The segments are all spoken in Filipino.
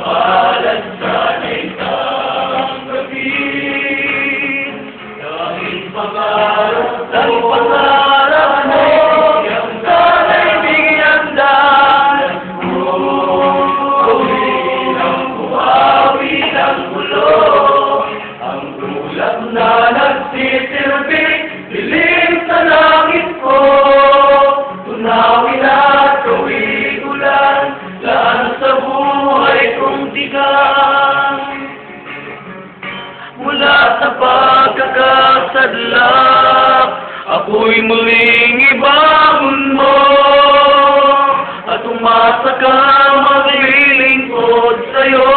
Palad sana'y tanggapin, dahil pangarap mo, yang sana'y bigyan danas mo. Gawin ang buhawi ng gulo, ang tulad na nagsisilbing dilim sa langit ko. Tunawin at gawin ulan, laan sa buhay kong tigang. Mula sa pagkakasadlak, ako'y muling ibangon mo, at umasa ka maglilingkod sa'yo.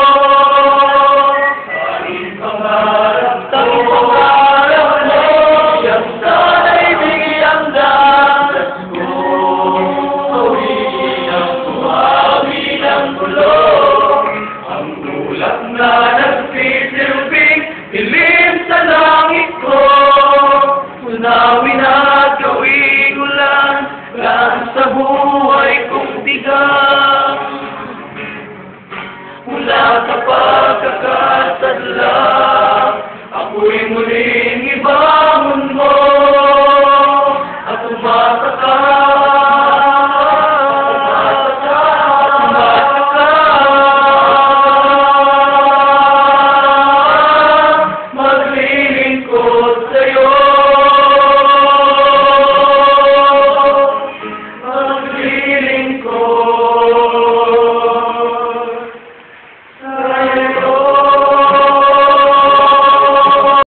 Tanging pangarap mo, yang sana'y bigyang danas ko. Gawin ang buhawi ng gulo, ang ulap na nagsisilbing dilim sa langit ko. Tunawin at gawin ulan, laan sa buhay kong tigang. Mula sa pagkakasadlak,